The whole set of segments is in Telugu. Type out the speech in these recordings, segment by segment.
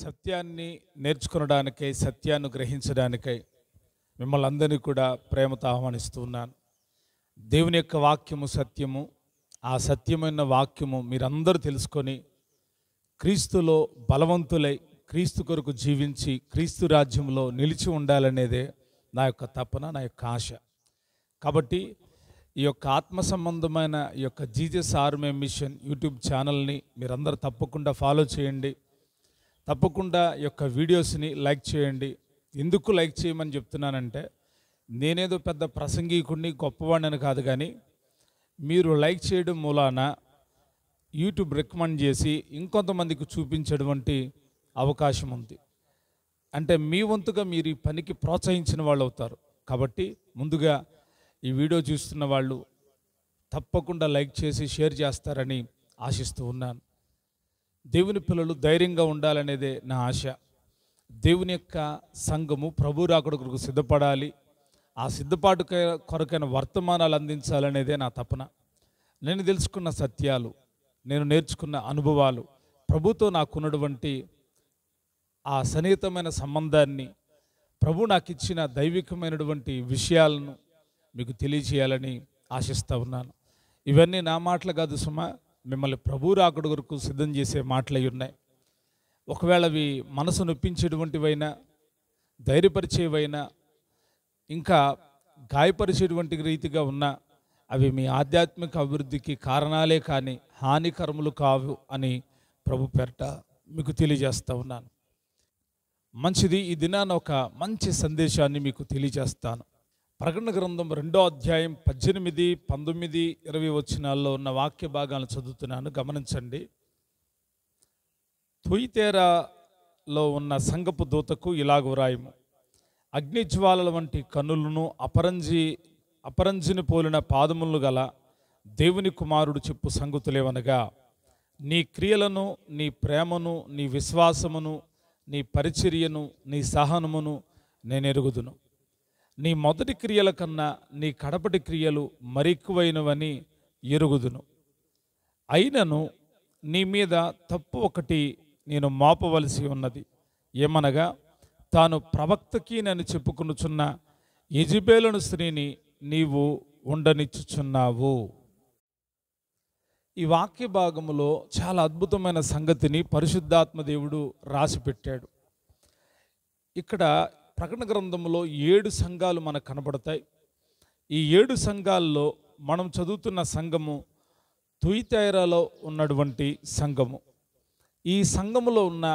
సత్యాన్ని నేర్చుకొనడానికై, సత్యాన్ని గ్రహించడానికై మిమ్మల్ని అందరినీ కూడా ప్రేమతో ఆహ్వానిస్తూ ఉన్నాను. దేవుని యొక్క వాక్యము సత్యము. ఆ సత్యమైన వాక్యము మీరందరూ తెలుసుకొని క్రీస్తులో బలవంతులై క్రీస్తు కొరకు జీవించి క్రీస్తు రాజ్యంలో నిలిచి ఉండాలనేదే నా యొక్క తపన, నా యొక్క ఆశ. కాబట్టి ఈ యొక్క ఆత్మ సంబంధమైన ఈ యొక్క జీజస్ ఆర్మీ మిషన్ యూట్యూబ్ ఛానల్ని మీరందరూ తప్పకుండా ఫాలో చేయండి. తప్పకుండా ఈ యొక్క వీడియోస్ని లైక్ చేయండి. ఎందుకు లైక్ చేయమని చెప్తున్నానంటే, నేనేదో పెద్ద ప్రసంగికుడిని గొప్పవాడిని కాదు, కానీ మీరు లైక్ చేయడం మూలాన యూట్యూబ్ రికమెండ్ చేసి ఇంకొంతమందికి చూపించేటువంటి అవకాశం ఉంది. అంటే మీ వంతుగా మీరు ఈ పనికి ప్రోత్సహించిన వాళ్ళు అవుతారు. కాబట్టి ముందుగా ఈ వీడియో చూస్తున్న వాళ్ళు తప్పకుండా లైక్ చేసి షేర్ చేస్తారని ఆశిస్తూ ఉన్నాను. దేవుని పిల్లలు ధైర్యంగా ఉండాలనేదే నా ఆశ. దేవుని యొక్క సంఘము ప్రభు రాకడ కొరకు సిద్ధపడాలి. ఆ సిద్ధపాటు కొరకైన వర్తమానాలు అందించాలనేదే నా తపన. నేను తెలుసుకున్న సత్యాలు, నేను నేర్చుకున్న అనుభవాలు, ప్రభుతో నాకున్నటువంటి ఆ సన్నిహితమైన సంబంధాన్ని, ప్రభు నాకు ఇచ్చిన దైవికమైనటువంటి విషయాలను మీకు తెలియజేయాలని ఆశిస్తూ ఉన్నాను. ఇవన్నీ నా మాటలు కాదు సుమా, మిమ్మల్ని ప్రభు రాకడ కొరకు సిద్ధం చేసే మాటలై ఉన్నాయి. ఒకవేళ అవి మనసు నొప్పించేటువంటివైనా, ధైర్యపరిచేవైనా, ఇంకా గాయపరిచేటువంటి రీతిగా ఉన్నా అవి మీ ఆధ్యాత్మిక అభివృద్ధికి కారణాలే కానీ హానికరములు కావు అని ప్రభు పేరట మీకు తెలియజేస్తూ ఉన్నాను. మంచిది. ఈ దినాన ఒక మంచి సందేశాన్ని మీకు తెలియజేస్తాను. ప్రకటన గ్రంథం 2వ అధ్యాయం 18, 19, 20 వచనాల్లో ఉన్న వాక్య భాగాలను చదువుతున్నాను, గమనించండి. తుయితేరాలో ఉన్న సంఘపు దూతకు ఇలాగ వ్రాయుము: అగ్నిజ్వాలల వంటి కన్నులను, అపరంజిని పోలిన పాదములను గల దేవుని కుమారుడు చెప్పు సంగతులేవనగా, నీ క్రియలను, నీ ప్రేమను, నీ విశ్వాసమును, నీ పరిచర్యను, నీ సహనమును నేను ఎరుగుదును. నీ మొదటి క్రియల కన్నా నీ కడపటి క్రియలు మరెక్కువైనవని ఎరుగుదును. అయినను నీ మీద తప్పు ఒకటి నేను మోపవలసి ఉన్నది. ఏమనగా, తాను ప్రవక్తకి నన్ను చెప్పుకొనుచున్న యెజబెలు స్త్రీని నీవు ఉండనిచ్చుచున్నావు. ఈ వాక్య భాగములో చాలా అద్భుతమైన సంగతిని పరిశుద్ధాత్మ దేవుడు రాసి పెట్టాడు. ఇక్కడ ప్రకటన గ్రంథంలో 7 సంఘాలు మనకు కనబడతాయి. ఈ 7 సంఘాల్లో మనం చదువుతున్న సంఘము తుయితైరాలో ఉన్నటువంటి సంఘము. ఈ సంఘములో ఉన్న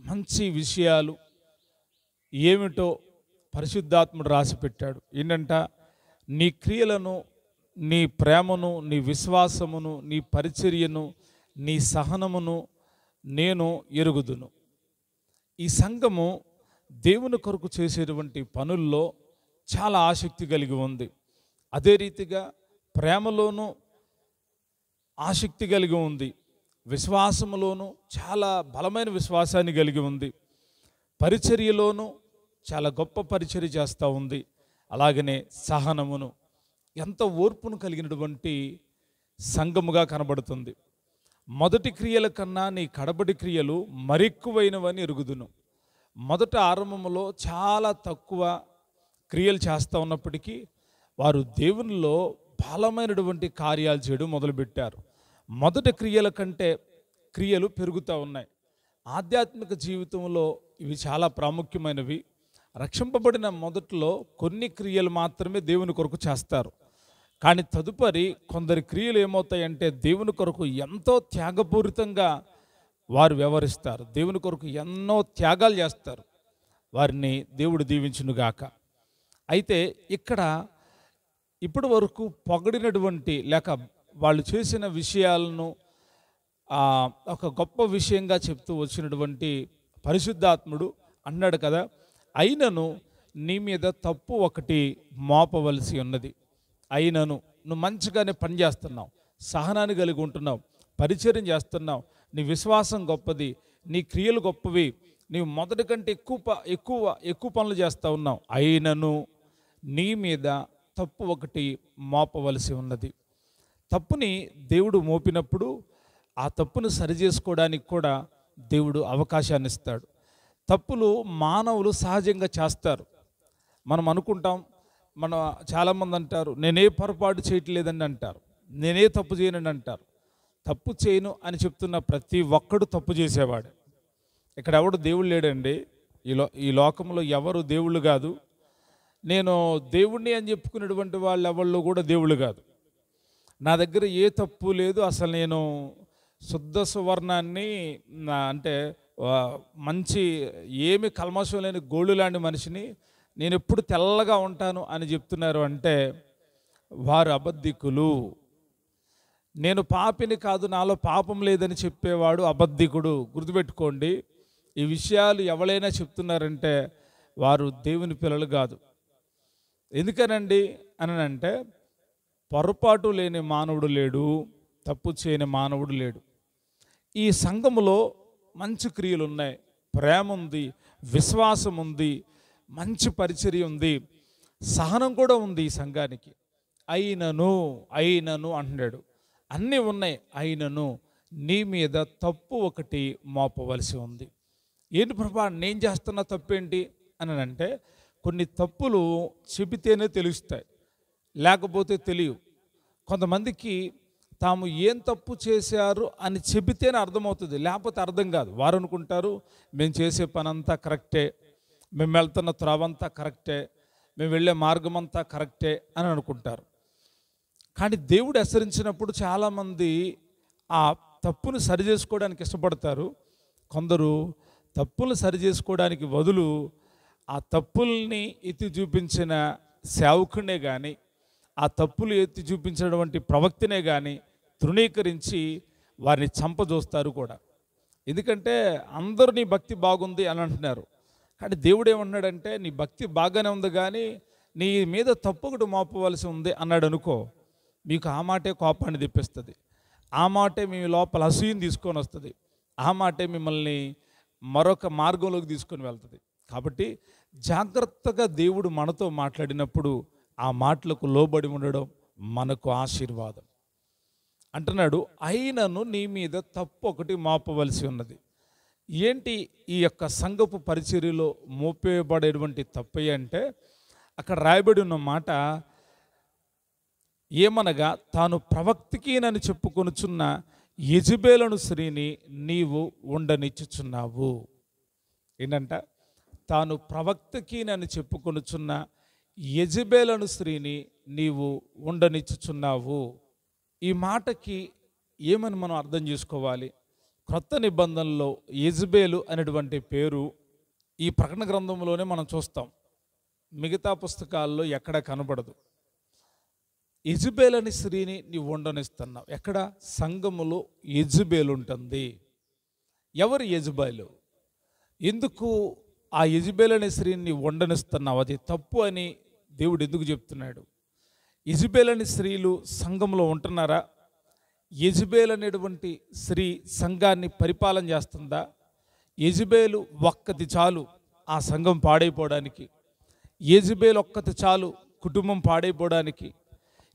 మంచి విషయాలు ఏమిటో పరిశుద్ధాత్ముడు రాసి పెట్టాడు. ఏంటంట, నీ క్రియలను, నీ ప్రేమను, నీ విశ్వాసమును, నీ పరిచర్యను, నీ సహనమును నేను ఎరుగుదును. ఈ సంఘము దేవుని కొరకు చేసేటువంటి పనుల్లో చాలా ఆసక్తి కలిగి ఉంది. అదే రీతిగా ప్రేమలోనూ ఆసక్తి కలిగి ఉంది. విశ్వాసములోనూ చాలా బలమైన విశ్వాసాన్ని కలిగి ఉంది. పరిచర్యలోనూ చాలా గొప్ప పరిచర్య చేస్తూ ఉంది. అలాగనే సహనమును, ఎంత ఓర్పును కలిగినటువంటి సంఘముగా కనబడుతుంది. మొదటి క్రియల కన్నా నీ కడబడి క్రియలు మరెక్కువైనవని ఎరుగుదును. మొదట ఆరంభంలో చాలా తక్కువ క్రియలు చేస్తూ ఉన్నప్పటికీ వారు దేవునిలో బలమైనటువంటి కార్యాలు చేయడం మొదలుపెట్టారు. మొదటి క్రియల కంటే క్రియలు పెరుగుతూ ఉన్నాయి. ఆధ్యాత్మిక జీవితంలో ఇవి చాలా ప్రాముఖ్యమైనవి. రక్షింపబడిన మొదట్లో కొన్ని క్రియలు మాత్రమే దేవుని కొరకు చేస్తారు. కానీ తదుపరి కొందరి క్రియలు ఏమవుతాయంటే దేవుని కొరకు ఎంతో త్యాగపూరితంగా వారు వ్యవహరిస్తారు. దేవుని కొరకు ఎన్నో త్యాగాలు చేస్తారు. వారిని దేవుడు దీవించునుగాక. అయితే ఇక్కడ ఇప్పటి వరకు పొగడినటువంటి లేక వాళ్ళు చేసిన విషయాలను ఒక గొప్ప విషయంగా చెప్తూ వచ్చినటువంటి పరిశుద్ధాత్ముడు అన్నాడు కదా, అయినను నీ మీద తప్పు ఒకటి మోపవలసి ఉన్నది. అయినను నువ్వు మంచిగానే పని చేస్తున్నావు, సహనాన్ని కలిగి ఉంటున్నావు, పరిచర్య చేస్తున్నావు, నీ విశ్వాసం గొప్పది, నీ క్రియలు గొప్పవి, నీవు మొదటి కంటే ఎక్కువ పనులు చేస్తూ ఉన్నావు. అయినను నీ మీద తప్పు ఒకటి మోపవలసి ఉన్నది. తప్పుని దేవుడు మోపినప్పుడు ఆ తప్పును సరిచేసుకోవడానికి కూడా దేవుడు అవకాశాన్ని ఇస్తాడు. తప్పులు మానవులు సహజంగా చేస్తారు. మనం అనుకుంటాం, మన చాలామంది అంటారు నేనే పొరపాటు చేయట్లేదని అంటారు, నేనే తప్పు చేయనని అంటారు. తప్పు చేయను అని చెప్తున్న ప్రతి ఒక్కడు తప్పు చేసేవాడు. ఇక్కడ ఎవడు దేవుడు లేడండి. ఈ లోకంలో ఎవరు దేవుళ్ళు కాదు. నేను దేవుణ్ణి అని చెప్పుకునేటువంటి వాళ్ళు ఎవళ్ళు కూడా దేవుళ్ళు కాదు. నా దగ్గర ఏ తప్పు లేదు. అసలు నేను శుద్ధ సువర్ణాన్ని అంటే మంచి ఏమి కల్మషం లేని గోళ్ళు లాంటి మనిషిని, నేను ఎప్పుడు తెల్లగా ఉంటాను అని చెప్తున్నారు అంటే వారు అబద్ధికులు. నేను పాపిని కాదు, నాలో పాపం లేదని చెప్పేవాడు అబద్ధికుడు. గుర్తుపెట్టుకోండి, ఈ విషయాలు ఎవరైనా చెప్తున్నారంటే వారు దేవుని పిల్లలు కాదు. ఎందుకనండి అంటే పొరపాటు లేని మానవుడు లేడు, తప్పు చేయని మానవుడు లేడు. ఈ సంఘములో మంచి క్రియలు ఉన్నాయి, ప్రేమ ఉంది, విశ్వాసం ఉంది, మంచి పరిచర్య ఉంది, సహనం కూడా ఉంది ఈ సంఘానికి. అయినను అంటున్నాడు, అన్నీ ఉన్నాయి, అయినను నీ మీద తప్పు ఒకటి మోపవలసి ఉంది. ఏంటి ప్రభా, నేను చేస్తున్న తప్పేంటి అని అంటే కొన్ని తప్పులు చెబితేనే తెలుస్తాయి, లేకపోతే తెలియవు. కొంతమందికి తాము ఏం తప్పు చేశారు అని చెబితేనే అర్థమవుతుంది, లేకపోతే అర్థం కాదు. వారు అనుకుంటారు మేము చేసే పనంతా కరెక్టే, మేము వెళ్తున్న త్రోవంతా కరెక్టే, మేము వెళ్ళే మార్గం అంతా కరెక్టే అని అనుకుంటారు. కానీ దేవుడు హెచ్చరించినప్పుడు చాలామంది ఆ తప్పును సరిచేసుకోవడానికి ఇష్టపడతారు. కొందరు తప్పులు సరిచేసుకోవడానికి బదులు ఆ తప్పుల్ని ఎత్తి చూపించిన సేవకునే కానీ, ఆ తప్పులు ఎత్తి చూపించినటువంటి ప్రవక్తనే కానీ తృణీకరించి వారిని చంపజూస్తారు కూడా. ఎందుకంటే అందరూ నీ భక్తి బాగుంది అని అంటున్నారు. కానీ దేవుడు ఏమన్నాడంటే నీ భక్తి బాగానే ఉంది, కానీ నీ మీద తప్పు ఒకటి మోపవలసి ఉంది అన్నాడు అనుకో, మీకు ఆ మాటే కోపాన్ని తెప్పిస్తుంది, ఆ మాటే మీ లోపల అసూయని తీసుకొని వస్తుంది, ఆ మాటే మిమ్మల్ని మరొక మార్గంలోకి తీసుకొని వెళ్తుంది. కాబట్టి జాగ్రత్తగా దేవుడు మనతో మాట్లాడినప్పుడు ఆ మాటలకు లోబడి ఉండడం మనకు ఆశీర్వాదం. అంటున్నాడు, అయినను నీ మీద తప్పు ఒకటి మోపవలసి ఉన్నది. ఏంటి ఈ యొక్క సంఘపు పరిచర్యలో మోపేయబడేటువంటి తప్పు అంటే అక్కడ రాయబడి ఉన్న మాట ఏమనగా, తాను ప్రవక్తికినని చెప్పుకొనుచున్న యెజబెలను స్త్రీని నీవు ఉండనిచ్చుచున్నావు. ఏంటంట, తాను ప్రవక్తికినని చెప్పుకొనుచున్న యెజబెలను స్త్రీని నీవు ఉండనిచ్చుచున్నావు. ఈ మాటకి ఏమని మనం అర్థం చేసుకోవాలి? క్రొత్త నిబంధనలో యెజబెలు అనేటువంటి పేరు ఈ ప్రకటన గ్రంథంలోనే మనం చూస్తాం, మిగతా పుస్తకాల్లో ఎక్కడ కనబడదు. యెజబెల్ అనే స్త్రీని నీవు ఉండనిస్తున్నావు. ఎక్కడ? సంఘములో యెజబెల్ ఉంటుంది. ఎవరు యెజబెలు? ఎందుకు ఆ యెజబెల్ అనే స్త్రీని నీవు ఉండనిస్తున్నావు? అది తప్పు అని దేవుడు ఎందుకు చెప్తున్నాడు? యెజబెల్ అనే స్త్రీలు సంఘంలో ఉంటున్నారా? యెజబెల్ అనేటువంటి స్త్రీ సంఘాన్ని పరిపాలన చేస్తుందా? యెజబెలు ఒక్కటి చాలు ఆ సంఘం పాడైపోవడానికి, యెజబెల్ ఒక్కటి చాలు కుటుంబం పాడైపోవడానికి,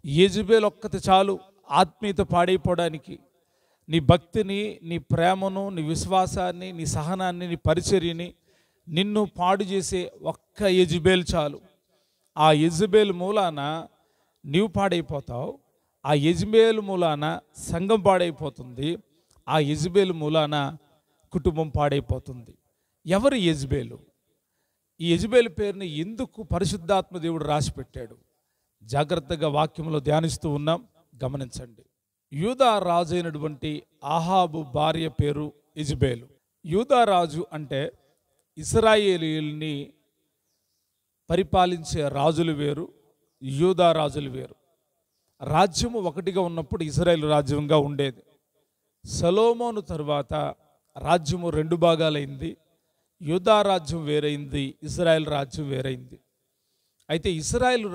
యెజబెల్ ఒక్కటి చాలు ఆత్మీయత పాడైపోవడానికి. నీ భక్తిని, నీ ప్రేమను, నీ విశ్వాసాన్ని, నీ సహనాన్ని, నీ పరిచర్యని నిన్ను పాడు చేసే ఒక్క యెజబెల్ చాలు. ఆ యెజబెల్ మూలాన నీవు పాడైపోతావు, ఆ యెజబెల్ మూలాన సంఘం పాడైపోతుంది, ఆ యెజబెల్ మూలాన కుటుంబం పాడైపోతుంది. ఎవరు యెజబెలు? ఈ యెజబెల్ పేరుని ఎందుకు పరిశుద్ధాత్మ దేవుడు రాసి పెట్టాడు? జాగ్రత్తగా వాక్యంలో ధ్యానిస్తూ ఉన్నాం, గమనించండి. యూదా రాజు అయినటువంటి ఆహాబు భార్య పేరు యెజబెలు. యూదా రాజు అంటే ఇశ్రాయేలీయుల్ని పరిపాలించే రాజులు వేరు, యూదా రాజులు వేరు. రాజ్యము ఒకటిగా ఉన్నప్పుడు ఇశ్రాయేలు రాజ్యంగా ఉండేది. సొలొమోను తరువాత రాజ్యము రెండు భాగాలైంది. యూదా రాజ్యం వేరైంది, ఇశ్రాయేల్ రాజ్యం వేరైంది. అయితే ఇశ్రాయేలు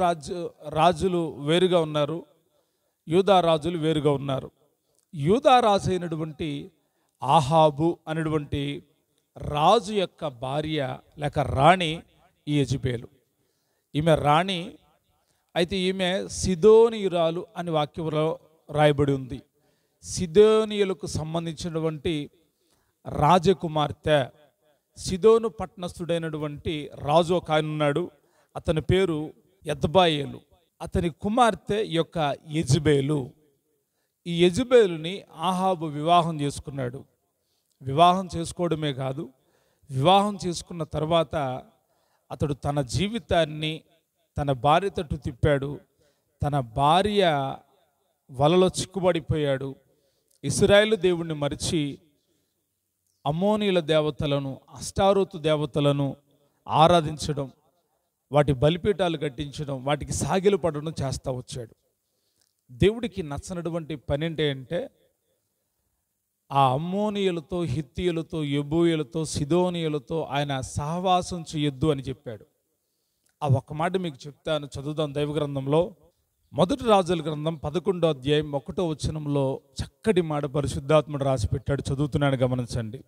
రాజులు వేరుగా ఉన్నారు, యూదా రాజులు వేరుగా ఉన్నారు. యూదా రాజు అయినటువంటి ఆహాబు అనేటువంటి రాజు యొక్క భార్య లేక రాణి ఈ యెజబెలు. ఈమె రాణి. అయితే ఈమె సిదోనీయురాలు అని వాక్యంలో రాయబడి ఉంది. సిదోనీయులకు సంబంధించినటువంటి రాజకుమార్తె. సిదోను పట్టణస్థుడైనటువంటి రాజు ఒక ఆయన ఉన్నాడు. అతని పేరు ఎత్బాయేలు. అతని కుమార్తె ఈ యొక్క యెజబేలు. ఈ యెజబేలుని ఆహాబు వివాహం చేసుకున్నాడు. వివాహం చేసుకోవడమే కాదు, వివాహం చేసుకున్న తర్వాత అతడు తన జీవితాన్ని తన భార్య తట్టు తిప్పాడు. తన భార్య వలలో చిక్కుబడిపోయాడు. ఇశ్రాయేలు దేవుణ్ణి మరిచి అమ్మోనీల దేవతలను, అష్టారోతు దేవతలను ఆరాధించడం, వాటి బలిపీఠాలు కట్టించడం, వాటికి సాగిలు పడడం చేస్తూ వచ్చాడు. దేవుడికి నచ్చనటువంటి పని ఏంటంటే ఆ అమ్మోనీయులతో, హిత్తీయులతో, యెబూయులతో, సిదోనీయులతో ఆయన సహవాసం చేయొద్దు అని చెప్పాడు. ఆ ఒక్క మాట మీకు చెప్తాను, చదువుదాం దైవగ్రంథంలో. మొదటి రాజుల గ్రంథం 11వ అధ్యాయం 1వ వచనంలో చక్కటి మాట పరిశుద్ధాత్ముడు రాసి పెట్టాడు. చదువుతున్నాను, గమనించండి.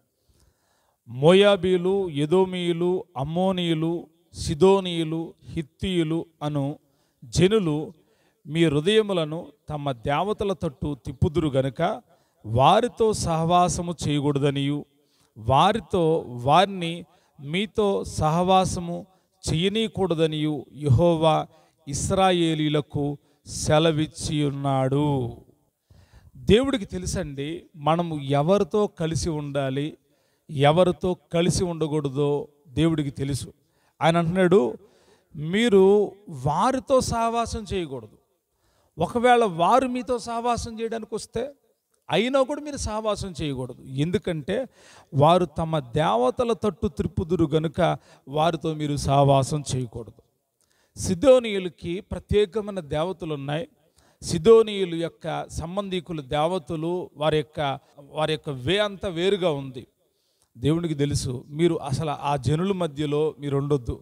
మోయాబీలు, ఎదోమీయులు, అమ్మోనీయులు, సిదోనీయులు, హిత్తీయులు అను జనులు మీ హృదయములను తమ దేవతల తట్టు తిప్పుదురు గనుక వారితో సహవాసము చేయకూడదనియు, వారిని మీతో సహవాసము చేయనీయకూడదనియు యెహోవా ఇశ్రాయేలీయులకు సెలవిచ్చి ఉన్నాడు. దేవుడికి తెలుసండి మనము ఎవరితో కలిసి ఉండాలి, ఎవరితో కలిసి ఉండకూడదో దేవుడికి తెలుసు. ఆయన అంటున్నాడు, మీరు వారితో సహవాసం చేయకూడదు. ఒకవేళ వారు మీతో సహవాసం చేయడానికి వస్తే అయినా కూడా మీరు సహవాసం చేయకూడదు. ఎందుకంటే వారు తమ దేవతల తట్టు త్రిప్పుదురు గనుక వారితో మీరు సహవాసం చేయకూడదు. సిదోనీయులకి ప్రత్యేకమైన దేవతలు ఉన్నాయి. సిదోనీయుల యొక్క సంబంధికుల దేవతలు, వారి యొక్క వే అంతా వేరుగా ఉంది. దేవునికి తెలుసు మీరు అసలు ఆ జనుల మధ్యలో మీరు ఉండొద్దు,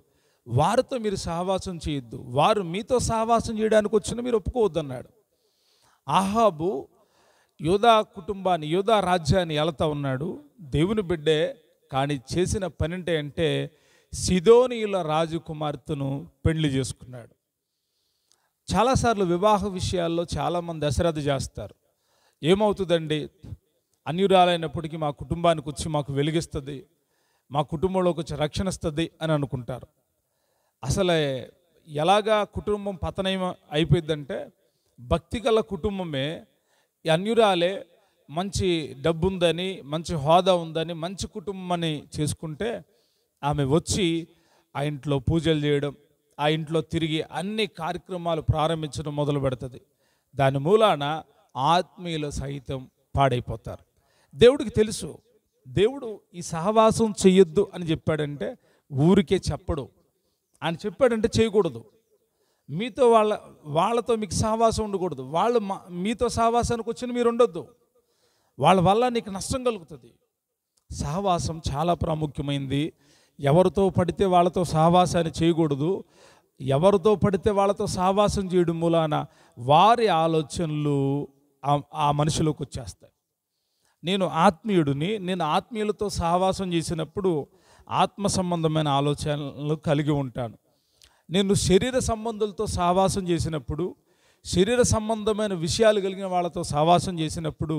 వారితో మీరు సహవాసం చేయొద్దు, వారు మీతో సహవాసం చేయడానికి వచ్చిన మీరు ఒప్పుకోవద్దన్నాడు. ఆహాబు యోధా కుటుంబాన్ని, యోధా రాజ్యాన్ని ఏలుతా ఉన్నాడు. దేవుని బిడ్డే, కానీ చేసిన పని అంటే సిదోనీయుల రాజకుమార్తెను పెళ్లి చేసుకున్నాడు. చాలాసార్లు వివాహ విషయాల్లో చాలామంది అశ్రద్ధ చేస్తారు. ఏమవుతుందండి, అన్యురాలైనప్పటికీ మా కుటుంబానికి వచ్చి మాకు వెలిగిస్తుంది, మా కుటుంబంలోకి వచ్చి రక్షణ ఇస్తుంది అని అనుకుంటారు. అసలే ఎలాగా కుటుంబం పతనం అయిపోయిందంటే, భక్తి గల కుటుంబమే అన్యురాలే మంచి డబ్బు ఉందని, మంచి హోదా ఉందని, మంచి కుటుంబం అని చేసుకుంటే ఆమె వచ్చి ఆ ఇంట్లో పూజలు చేయడం, ఆ ఇంట్లో తిరిగి అన్ని కార్యక్రమాలు ప్రారంభించడం మొదలు పెడుతుంది. దాని మూలాన ఆత్మీయుల సహితం పాడైపోతారు. దేవుడికి తెలుసు, దేవుడు ఈ సహవాసం చెయ్యొద్దు అని చెప్పాడంటే ఊరికే చెప్పడు. ఆయన చెప్పాడంటే చేయకూడదు. మీతో వాళ్ళతో మీకు సహవాసం ఉండకూడదు. వాళ్ళు మీతో సహవాసానికి వచ్చిన మీరు ఉండొద్దు. వాళ్ళ వల్ల నీకు నష్టం కలుగుతుంది. సహవాసం చాలా ప్రాముఖ్యమైంది. ఎవరితో పడితే వాళ్ళతో సహవాసాన్ని చేయకూడదు. ఎవరితో పడితే వాళ్ళతో సహవాసం చేయడం మూలాన వారి ఆలోచనలు ఆ మనుషులకు వచ్చేస్తాయి. నేను ఆత్మీయుడిని, నేను ఆత్మీయులతో సహవాసం చేసినప్పుడు ఆత్మ సంబంధమైన ఆలోచనలు కలిగి ఉంటాను. నేను శరీర సంబంధులతో సహవాసం చేసినప్పుడు, శరీర సంబంధమైన విషయాలు కలిగిన వాళ్ళతో సహవాసం చేసినప్పుడు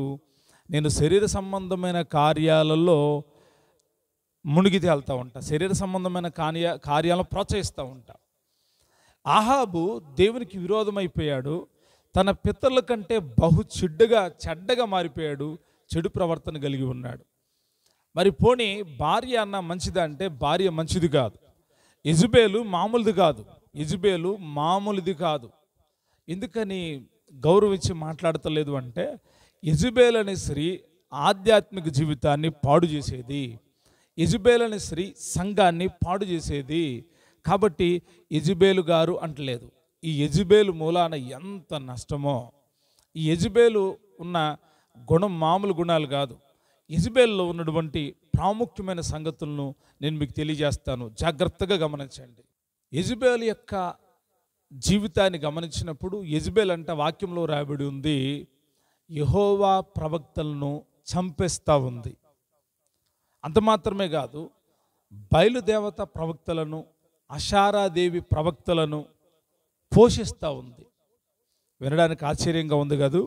నేను శరీర సంబంధమైన కార్యాలలో మునిగి తేలుతూ ఉంటా, శరీర సంబంధమైన కార్యాలను ప్రోత్సహిస్తూ ఉంటా. ఆహాబు దేవునికి విరోధమైపోయాడు. తన పితరుల కంటే బహు చెడ్డగా మారిపోయాడు. చెడు ప్రవర్తన కలిగి ఉన్నాడు. మరి పోనీ భార్య అన్న మంచిదా అంటే భార్య మంచిది కాదు. యెజబేలు మామూలుది కాదు. ఎందుకని గౌరవించి మాట్లాడతలేదు అంటే, యెజబేలు అనే స్త్రీ ఆధ్యాత్మిక జీవితాన్ని పాడు చేసేది. యెజబేలు అనే స్త్రీ సంఘాన్ని పాడు చేసేది. కాబట్టి యెజబేలు గారు అంటలేదు. ఈ యెజబేలు మూలాన ఎంత నష్టమో. ఈ యెజబేలు ఉన్న గుణం మామూలు గుణాలు కాదు. యెజబేలులో ఉన్నటువంటి ప్రాముఖ్యమైన సంగతులను నేను మీకు తెలియజేస్తాను, జాగ్రత్తగా గమనించండి. యెజబేలు యొక్క జీవితాన్ని గమనించినప్పుడు, యెజబేలు అంటే వాక్యంలో రాయబడి ఉంది, యెహోవా ప్రవక్తలను చంపేస్తూ ఉంది. అంత మాత్రమే కాదు, బయలుదేవత ప్రవక్తలను, అషారాదేవి ప్రవక్తలను పోషిస్తూ ఉంది. వినడానికి ఆశ్చర్యంగా ఉంది కదూ.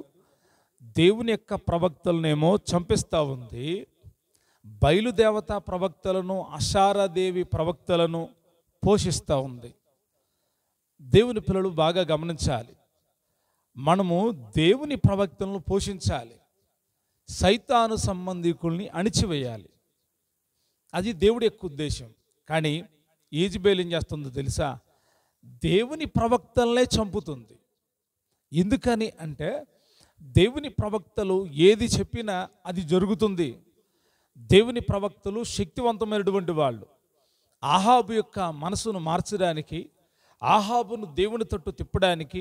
దేవుని యొక్క ప్రవక్తలనేమో చంపిస్తూ ఉంది, బయలుదేవతా ప్రవక్తలను, అషారాదేవి ప్రవక్తలను పోషిస్తూ ఉంది. దేవుని పిల్లలు బాగా గమనించాలి. మనము దేవుని ప్రవక్తలను పోషించాలి, సైతాను సంబంధికుల్ని అణిచివేయాలి. అది దేవుడి యొక్క ఉద్దేశం. కానీ యెజెబెల్ ఏం చేస్తుందో తెలుసా? దేవుని ప్రవక్తలనే చంపుతుంది. ఎందుకని అంటే దేవుని ప్రవక్తలు ఏది చెప్పినా అది జరుగుతుంది. దేవుని ప్రవక్తలు శక్తివంతమైనటువంటి వాళ్ళు. ఆహాబు యొక్క మనసును మార్చడానికి, ఆహాబును దేవుని తట్టు తిప్పడానికి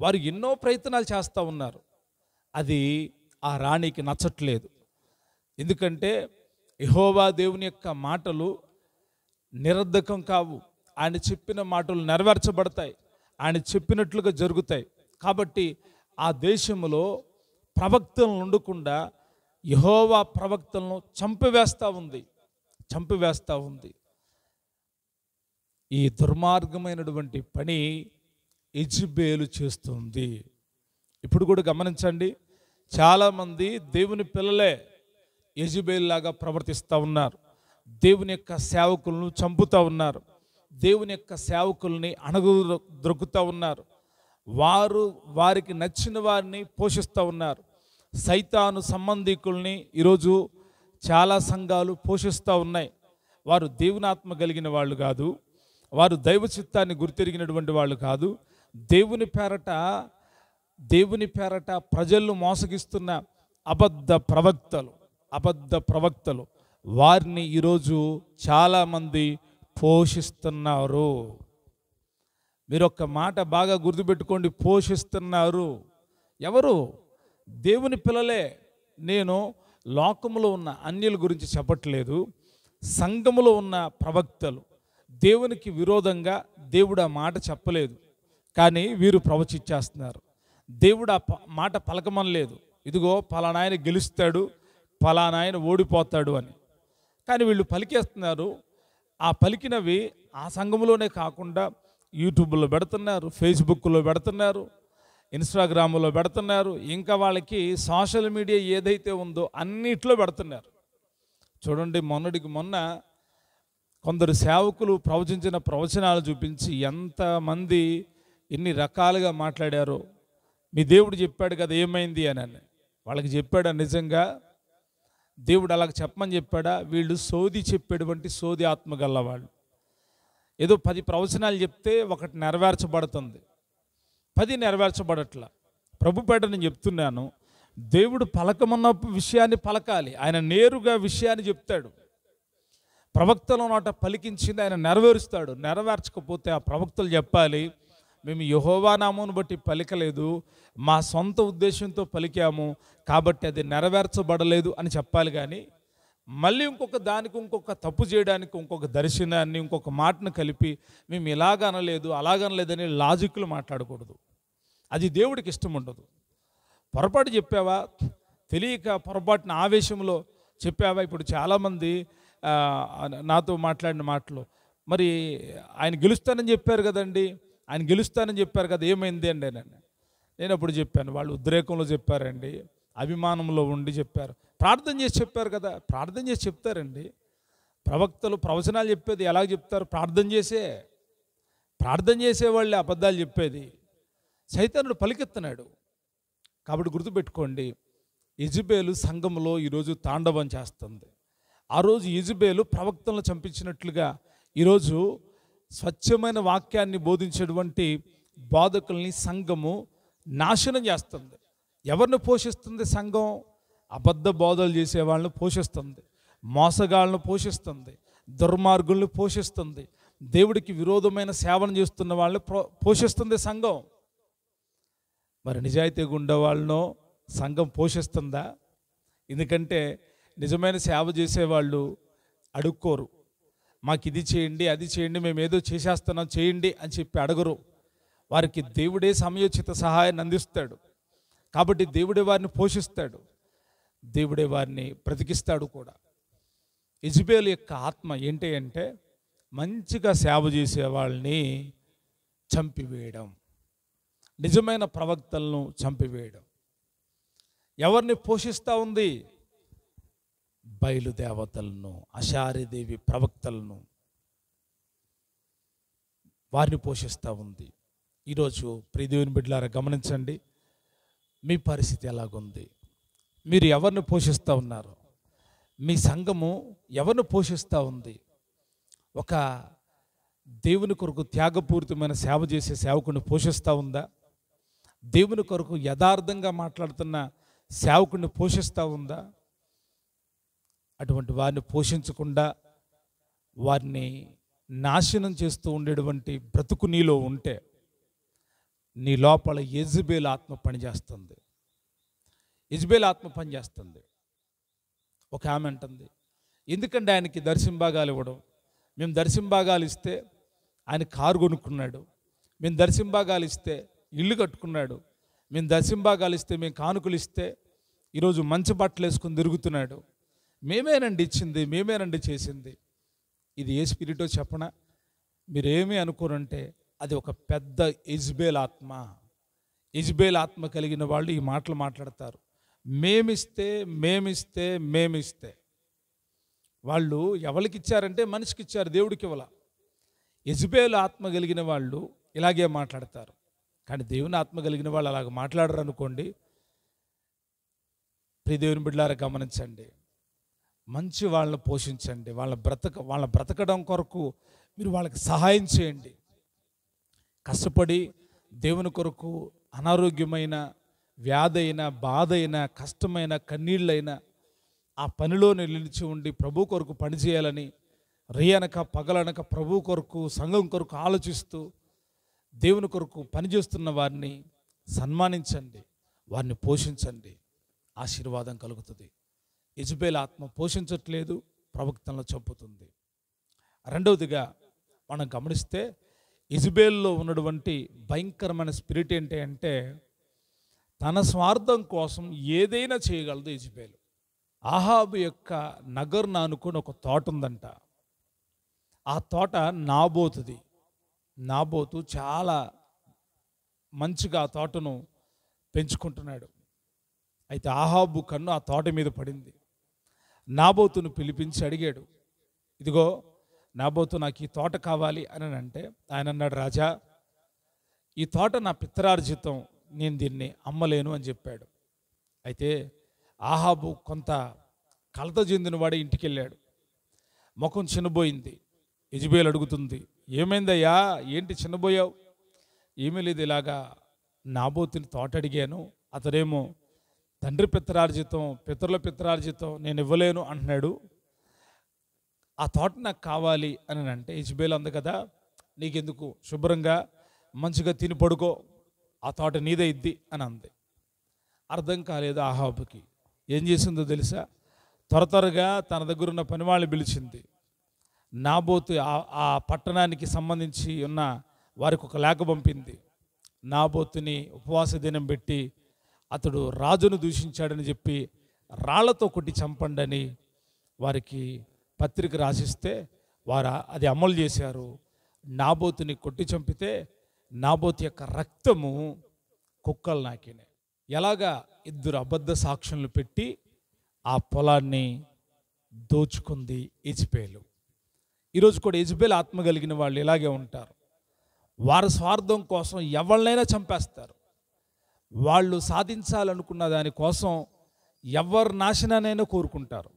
వారు ఎన్నో ప్రయత్నాలు చేస్తూ ఉన్నారు. అది ఆ రాణికి నచ్చట్లేదు. ఎందుకంటే యెహోవా దేవుని యొక్క మాటలు నిరర్ధకం కావు. ఆయన చెప్పిన మాటలు నెరవేర్చబడతాయి, ఆయన చెప్పినట్లుగా జరుగుతాయి. కాబట్టి ఆ దేశంలో ప్రవక్తలను ఉండకుండా యెహోవా ప్రవక్తలను చంపివేస్తూ ఉంది. ఈ దుర్మార్గమైనటువంటి పని యెజెబెలు చేస్తుంది. ఇప్పుడు కూడా గమనించండి, చాలామంది దేవుని పిల్లలే యెజెబెల్ లాగా ప్రవర్తిస్తూ ఉన్నారు. దేవుని యొక్క సేవకులను చంపుతూ ఉన్నారు. దేవుని యొక్క సేవకుల్ని అణగద్రొక్కుతూ ఉన్నారు. వారికి నచ్చిన వారిని పోషిస్తూ ఉన్నారు. సైతాను సంబంధికుల్ని ఈరోజు చాలా సంఘాలు పోషిస్తూ ఉన్నాయి. వారు దేవుని ఆత్మ కలిగిన వాళ్ళు కాదు, వారు దైవ చిత్తాన్ని గుర్తెరిగినటువంటి వాళ్ళు కాదు. దేవుని పేరట ప్రజలను మోసగిస్తున్న అబద్ధ ప్రవక్తలు వారిని ఈరోజు చాలామంది పోషిస్తున్నారు. మీరు ఒక్క మాట బాగా గుర్తుపెట్టుకోండి, పోషిస్తున్నారు. ఎవరు? దేవుని పిల్లలే. నేను లోకములో ఉన్న అన్యుల గురించి చెప్పట్లేదు. సంఘములో ఉన్న ప్రవక్తలు, దేవునికి విరోధంగా దేవుడు ఆ మాట చెప్పలేదు, కానీ వీరు ప్రవచించేస్తున్నారు. దేవుడు ఆ మాట పలకమనలేదు, ఇదిగో పలానాయన గెలుస్తాడు, పలానాయన ఓడిపోతాడు అని. కానీ వీళ్ళు పలికేస్తున్నారు. ఆ పలికినవి ఆ సంఘములోనే కాకుండా యూట్యూబ్లో పెడుతున్నారు, ఫేస్బుక్లో పెడుతున్నారు, ఇన్స్టాగ్రామ్లో పెడుతున్నారు. ఇంకా వాళ్ళకి సోషల్ మీడియా ఏదైతే ఉందో అన్నిట్లో పెడుతున్నారు. చూడండి, మొన్న కొందరు సేవకులు ప్రవచించిన ప్రవచనాలు చూపించి ఎంతమంది ఎన్ని రకాలుగా మాట్లాడారో. మీ దేవుడు చెప్పాడు కదా, ఏమైంది అని వాళ్ళకి చెప్పాడా? నిజంగా దేవుడు అలాగ చెప్పమని చెప్పాడా? వీళ్ళు సోది చెప్పేటువంటి సోది ఆత్మ గల్లవాళ్ళు. ఏదో 10 ప్రవచనాలు చెప్తే ఒకటి నెరవేర్చబడుతుంది, 10 నెరవేర్చబడట్లా. ప్రభుపేట నేను చెప్తున్నాను, దేవుడు పలకమన్న విషయాన్ని పలకాలి. ఆయన నేరుగా విషయాన్ని చెప్తాడు. ప్రవక్తల నోట పలికించింది ఆయన నెరవేరుస్తాడు. నెరవేర్చకపోతే ఆ ప్రవక్తలు చెప్పాలి, మేము యెహోవా నామమును బట్టి పలికలేదు, మా సొంత ఉద్దేశంతో పలికాము, కాబట్టి అది నెరవేర్చబడలేదు అని చెప్పాలి. కానీ మళ్ళీ ఇంకొక తప్పు చేయడానికి ఇంకొక దర్శనాన్ని, ఇంకొక మాటను కలిపి మేము ఇలాగనలేదు అలాగనలేదని లాజిక్లు మాట్లాడకూడదు. అది దేవుడికి ఇష్టం ఉండదు. పొరపాటు చెప్పావా, తెలియక పొరపాటున ఆవేశంలో చెప్పావా? ఇప్పుడు చాలామంది నాతో మాట్లాడిన మాటలు, మరి ఆయన గెలుస్తానని చెప్పారు కదండి, ఆయన గెలుస్తానని చెప్పారు కదా, ఏమైంది అండి నేను అప్పుడు చెప్పాను, వాళ్ళు ఉద్రేకంలో చెప్పారండి, అభిమానంలో ఉండి చెప్పారు. ప్రార్థన చేసి చెప్పారు కదా, ప్రార్థన చేసి చెప్తారండి. ప్రవక్తలు ప్రవచనాలు చెప్పేది ఎలా చెప్తారు? ప్రార్థన చేసేవాళ్ళే అబద్ధాలు చెప్పేది. సైతానుడు పలికెత్తున్నాడు. కాబట్టి గుర్తుపెట్టుకోండి, యెజెబెలు సంఘంలో ఈరోజు తాండవం చేస్తుంది. ఆ రోజు యెజెబెలు ప్రవక్తలను చంపించినట్లుగా ఈరోజు స్వచ్ఛమైన వాక్యాన్ని బోధించేటువంటి బోధకుల్ని సంఘము నాశనం చేస్తుంది. ఎవరిని పోషిస్తుంది సంఘం? అబద్ధ బోధలు చేసే వాళ్ళని పోషిస్తుంది, మోసగాళ్ళను పోషిస్తుంది, దుర్మార్గుల్ని పోషిస్తుంది, దేవుడికి విరోధమైన సేవను చేస్తున్న వాళ్ళని పోషిస్తుంది సంఘం. మరి నిజాయితీగా ఉండే వాళ్ళను సంఘం పోషిస్తుందా? ఎందుకంటే నిజమైన సేవ చేసేవాళ్ళు అడుక్కోరు, మాకు ఇది చేయండి అది చేయండి, మేము ఏదో చేసేస్తున్నాం చేయండి అని చెప్పి అడగరు. వారికి దేవుడే సమయోచిత సహాయాన్ని అందిస్తాడు. కాబట్టి దేవుడే వారిని పోషిస్తాడు, దేవుడే వారిని బ్రతికిస్తాడు కూడా. యెజెబెలు యొక్క ఆత్మ ఏంటి అంటే మంచిగా సేవ చేసే వాళ్ళని చంపివేయడం, నిజమైన ప్రవక్తలను చంపివేయడం. ఎవరిని పోషిస్తూ ఉంది? బయలుదేవతలను, అశారీదేవి ప్రవక్తలను వారిని పోషిస్తూ ఉంది. ఈరోజు ప్రియ దేవుని బిడ్డలారా గమనించండి, మీ పరిస్థితి ఎలాగుంది? మీరు ఎవరిని పోషిస్తూ ఉన్నారు? మీ సంఘము ఎవరిని పోషిస్తూ ఉంది? ఒక దేవుని కొరకు త్యాగపూరితమైన సేవ చేసే సేవకుని పోషిస్తూ ఉందా? దేవుని కొరకు యథార్థంగా మాట్లాడుతున్న సేవకుని పోషిస్తూ ఉందా? అటువంటి వారిని పోషించకుండా వారిని నాశనం చేస్తూ ఉండేటువంటి బ్రతుకు నీలో ఉంటే నీ లోపల యెజబెల్ ఆత్మ పనిచేస్తుంది. యెజబెల్ ఆత్మ పనిచేస్తుంది. ఒక ఆమె అంటుంది, ఎందుకంటే ఆయనకి దర్శనభాగాలు ఇవ్వడం? మేము దర్శనభాగాలు ఇస్తే ఆయన కారు కొనుక్కున్నాడు, మేము దర్శనభాగాలు ఇస్తే ఇల్లు కట్టుకున్నాడు, మేము దర్శనభాగాలు ఇస్తే, మేము కానుకలు ఇస్తే ఈరోజు మంచి బట్టలు వేసుకుని తిరుగుతున్నాడు. మేమేనండి ఇచ్చింది, మేమేనండి చేసింది. ఇది ఏ స్పిరిటో చెప్పనా? మీరేమీ అనుకోరంటే అది ఒక పెద్ద యెజబెల్ ఆత్మ. యెజబెల్ ఆత్మ కలిగిన వాళ్ళు ఈ మాటలు మాట్లాడతారు. మేమిస్తే మేమిస్తే మేమిస్తే. వాళ్ళు ఎవరికి ఇచ్చారంటే మనిషికి ఇచ్చారు, దేవుడికి ఇవ్వాల. యెజబెల్ ఆత్మ కలిగిన వాళ్ళు ఇలాగే మాట్లాడతారు. కానీ దేవుని ఆత్మ కలిగిన వాళ్ళు అలాగ మాట్లాడరు అనుకోండి. ప్రియ దేవుని బిడ్డలారా గమనించండి, మంచి వాళ్ళని పోషించండి. వాళ్ళ బ్రతకడం కొరకు మీరు వాళ్ళకి సహాయం చేయండి. కష్టపడి దేవుని కొరకు అనారోగ్యమైన, వ్యాధైన, బాధ అయినా, కష్టమైన, కన్నీళ్ళైన ఆ పనిలో నిలిచి ఉండి ప్రభు కొరకు పనిచేయాలని రేయనక పగలనక ప్రభు కొరకు, సంఘం కొరకు ఆలోచిస్తూ దేవుని కొరకు పనిచేస్తున్న వారిని సన్మానించండి, వారిని పోషించండి. ఆశీర్వాదం కలుగుతుంది. యెజబెల్ ఆత్మ పోషించట్లేదు, ప్రవక్తలను చంపుతుంది. రెండవదిగా మనం గమనిస్తే యెజబెల్లో ఉన్నటువంటి భయంకరమైన స్పిరిట్ ఏంటి అంటే తన స్వార్థం కోసం ఏదైనా చేయగలదు యెజబెల్. ఆహాబు యొక్క నగరును ఆనుకొని ఒక తోట ఉందంట. ఆ తోట నాబోతుది. నాబోతు చాలా మంచిగా ఆ తోటను పెంచుకుంటున్నాడు. అయితే ఆహాబు కన్ను ఆ తోట మీద పడింది. నాబోతును పిలిపించి అడిగాడు, ఇదిగో నాబోతు, నాకు ఈ తోట కావాలి అని అంటే ఆయన అన్నాడు, రాజా, ఈ తోట నా పిత్రార్జితం, నేను దీన్ని అమ్మలేను అని చెప్పాడు. అయితే ఆహాబు కొంత కలత చెందిన వాడే ఇంటికి వెళ్ళాడు. ముఖం చిన్నబోయింది. యెజబెల్ అడుగుతుంది, ఏమైందయ్యా, ఏంటి చిన్నబోయావు? ఏమీ లేదు, ఇలాగా నాబోతుని తోట అడిగాను, అతడేమో తండ్రి పిత్రార్జితం, పితరుల పిత్రార్జితం నేను ఇవ్వలేను అంటున్నాడు. ఆ తోట నాకు కావాలి అని అంటే యెజబెల్ అంది కదా, నీకెందుకు, శుభ్రంగా మంచిగా తిని పడుకో, ఆ తోట నీదే ఇద్ది అని అంది. అర్థం కాలేదు ఆహాబుకి. ఏం చేసిందో తెలుసా? త్వరగా తన దగ్గర ఉన్న పనివాళ్ళని పిలిచింది. నాబోతు ఆ పట్టణానికి సంబంధించి ఉన్న వారికి ఒక లేఖ పంపింది. నాబోతుని ఉపవాస దినం పెట్టి అతడు రాజును దూషించాడని చెప్పి రాళ్లతో కొట్టి చంపండి అని వారికి పత్రిక రాసిస్తే వారు అది అమలు చేశారు. నాబోతుని కొట్టి చంపితే నాబోతు యొక్క రక్తము కుక్కలు నాకినాయి. ఎలాగా? ఇద్దరు అబద్ధ సాక్ష్యాలు పెట్టి ఆ పొలాన్ని దోచుకుంది యెజబెల్. ఈరోజు కూడా యెజబెల్ ఆత్మ కలిగిన వాళ్ళు ఇలాగే ఉంటారు. వారి స్వార్థం కోసం ఎవరినైనా చంపేస్తారు. వాళ్ళు సాధించాలనుకున్న దానికోసం ఎవరి నాశనానైనా కోరుకుంటారు.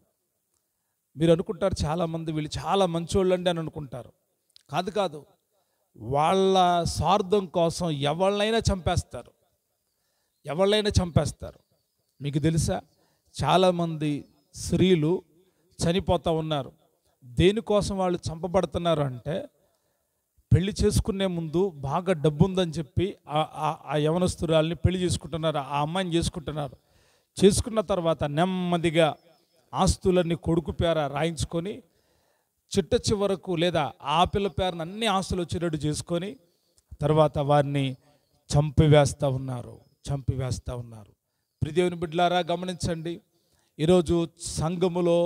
మీరు అనుకుంటారు చాలామంది వీళ్ళు చాలా మంచోళ్ళండి అని అనుకుంటారు. కాదు, వాళ్ళ స్వార్థం కోసం ఎవరినైనా చంపేస్తారు. మీకు తెలుసా, చాలామంది స్త్రీలు చనిపోతూ ఉన్నారు. దేనికోసం వాళ్ళు చంపబడుతున్నారు అంటే పెళ్లి చేసుకునే ముందు బాగా డబ్బు ఉందని చెప్పి ఆ యవనస్తురాల్ని పెళ్లి చేసుకుంటున్నారు, ఆ అమ్మాయిని చేసుకుంటున్నారు. చేసుకున్న తర్వాత నెమ్మదిగా ఆస్తులన్నీ కొడుకు పేర రాయించుకొని చిట్ట చివరకు లేదా ఆ పిల్ల పేరున అన్ని ఆస్తులు వచ్చేటట్టు చేసుకొని తర్వాత వారిని చంపివేస్తూ ఉన్నారు. ప్రియ దేవుని బిడ్డలారా గమనించండి, ఈరోజు సంఘములో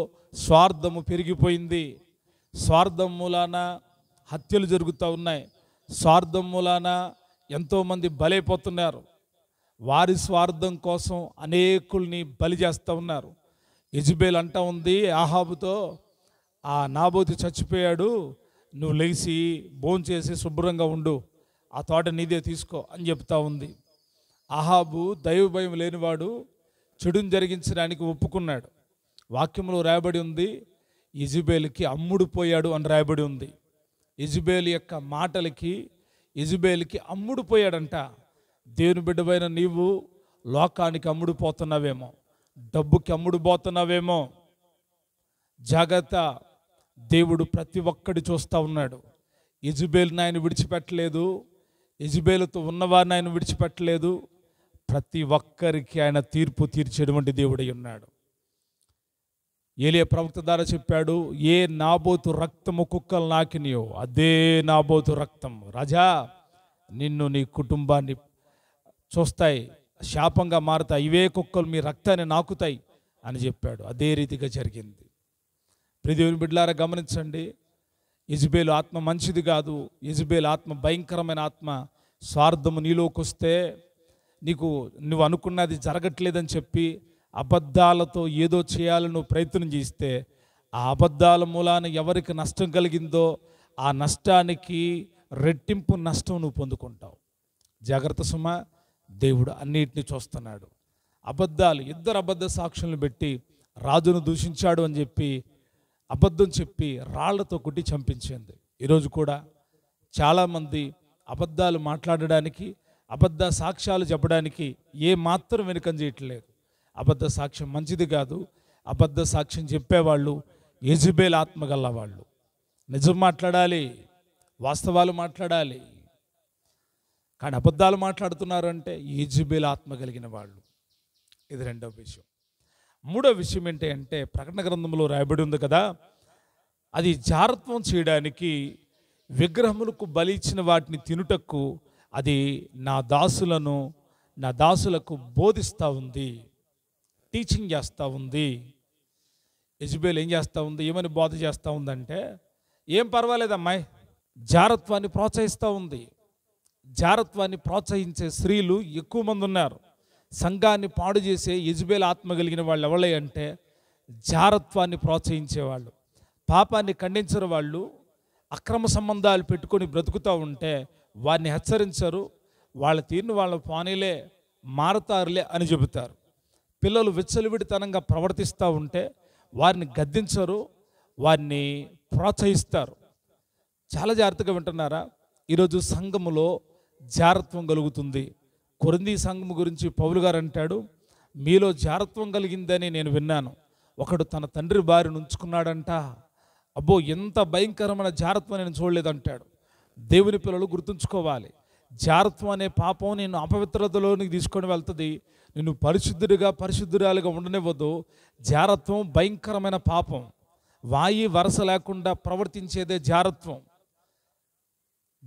స్వార్థము పెరిగిపోయింది. స్వార్థం మూలాన హత్యలు జరుగుతూ ఉన్నాయి. స్వార్థం మూలాన ఎంతోమంది బలైపోతున్నారు. వారి స్వార్థం కోసం అనేకుల్ని బలి చేస్తూ ఉన్నారు. యెజెబెల్ అంటా ఉంది ఆహాబుతో, ఆ నాబోతు చచ్చిపోయాడు, నువ్వు లేచి భోంచేసి శుభ్రంగా ఉండు, ఆ తోట నీదే తీసుకో అని చెప్తా ఉంది. ఆహాబు దైవ భయం లేనివాడు, చెడుని జరిగించడానికి ఒప్పుకున్నాడు. వాక్యంలో రాయబడి ఉంది, యెజెబెల్కి అమ్ముడు పోయాడు అని రాయబడి ఉంది. యెజెబెల్ యొక్క మాటలకి యెజెబెల్కి అమ్ముడు పోయాడంట. దేవుని బిడ్డవైన నీవు లోకానికి అమ్ముడు పోతున్నావేమో, డబ్బుకి అమ్ముడు పోతున్నావేమో. జాగ్రత్త, దేవుడు ప్రతి ఒక్కడి చూస్తూ ఉన్నాడు. యెజెబెల్ని ఆయన విడిచిపెట్టలేదు, యెజెబెలుతో ఉన్నవారిని ఆయన విడిచిపెట్టలేదు. ప్రతి ఒక్కరికి ఆయన తీర్పు తీర్చేటువంటి దేవుడై ఉన్నాడు. ఏలియా ప్రవక్త ద్వారా చెప్పాడు, ఏ నాబోతు రక్తము కుక్కలు నాకినియో అదే నాబోతు రక్తం రాజా నిన్ను నీ కుటుంబాన్ని చూస్తాయి, శాపంగా మారుతాయి, ఇవే కుక్కలు మీ రక్తాన్ని నాకుతాయి అని చెప్పాడు. అదే రీతిగా జరిగింది. ప్రియదేవుని బిడ్డలారా గమనించండి, యెజెబెలు ఆత్మ మంచిది కాదు. యెజెబెలు ఆత్మ భయంకరమైన ఆత్మ. స్వార్థము నీలోకి వస్తే నువ్వు అనుకున్నది జరగట్లేదని చెప్పి అబద్ధాలతో ఏదో చేయాలని నువ్వు ప్రయత్నం చేస్తే, ఆ అబద్ధాల మూలాన ఎవరికి నష్టం కలిగిందో ఆ నష్టానికి రెట్టింపు నష్టం నువ్వు పొందుకుంటావు. జాగ్రత్త సుమా, దేవుడు అన్నిటిని చూస్తున్నాడు. ఇద్దరు అబద్ధ సాక్షులను పెట్టి రాజును దూషించాడు అని చెప్పి అబద్ధం చెప్పి రాళ్లతో కొట్టి చంపించింది. ఈరోజు కూడా చాలామంది అబద్ధాలు మాట్లాడడానికి, అబద్ధ సాక్ష్యాలు చెప్పడానికి ఏ మాత్రం వెనుకం చేయట్లేదు. అబద్ధ సాక్ష్యం మంచిది కాదు. అబద్ధ సాక్ష్యం చెప్పేవాళ్ళు యెజెబెల్ ఆత్మ గల్లవాళ్ళు. నిజం మాట్లాడాలి, వాస్తవాలు మాట్లాడాలి. కానీ అబద్ధాలు మాట్లాడుతున్నారంటే యెజెబెల్ ఆత్మ కలిగిన వాళ్ళు. ఇది రెండవ విషయం. మూడో విషయం ఏంటి అంటే, ప్రకటన గ్రంథంలో రాయబడి ఉంది కదా, అది జారత్వం చేయడానికి, విగ్రహములకు బలి ఇచ్చిన వాటిని తినుటకు అది నా దాసులకు బోధిస్తూ ఉంది, టీచింగ్ చేస్తూ ఉంది. యెజెబెల్ ఏం చేస్తూ ఉంది, ఏమని బోధ చేస్తూ ఉందంటే, ఏం పర్వాలేదు అమ్మాయి, జారత్వాన్ని ప్రోత్సహిస్తూ ఉంది. జారత్వాన్ని ప్రోత్సహించే స్త్రీలు ఎక్కువ మంది ఉన్నారు. సంఘాన్ని పాడు చేసే యెజెబెల్ ఆత్మ కలిగిన వాళ్ళు ఎవరై అంటే జారత్వాన్ని ప్రోత్సహించేవాళ్ళు, పాపాన్ని ఖండించరు వాళ్ళు. అక్రమ సంబంధాలు పెట్టుకొని బ్రతుకుతూ ఉంటే వారిని హెచ్చరించరు. వాళ్ళ తీరును వాళ్ళ పానీలే, మారతారులే అని చెబుతారు. పిల్లలు విచ్చలవిడితనంగా ప్రవర్తిస్తూ ఉంటే వారిని గద్దించరు, వారిని ప్రోత్సహిస్తారు. చాలా జాగ్రత్తగా వింటున్నారా? ఈరోజు సంఘములో జారత్వం కలుగుతుంది. కొరింథీ సంఘము గురించి పౌలు గారు అంటాడు, మీలో జారత్వం కలిగిందని నేను విన్నాను. ఒకడు తన తండ్రి భార్యను ఉంచుకున్నాడంట. అబ్బో, ఎంత భయంకరమైన జారత్వం నేను చూడలేదంటాడు. దేవుని పిల్లలు గుర్తుంచుకోవాలి, జారత్వం అనే పాపం నిన్ను అపవిత్రతలోనికి తీసుకొని వెళ్తుంది. నిన్ను పరిశుద్ధురాలుగా ఉండనివ్వదు. జారత్వం భయంకరమైన పాపం. వాయి వరస లేకుండా ప్రవర్తించేదే జారత్వం.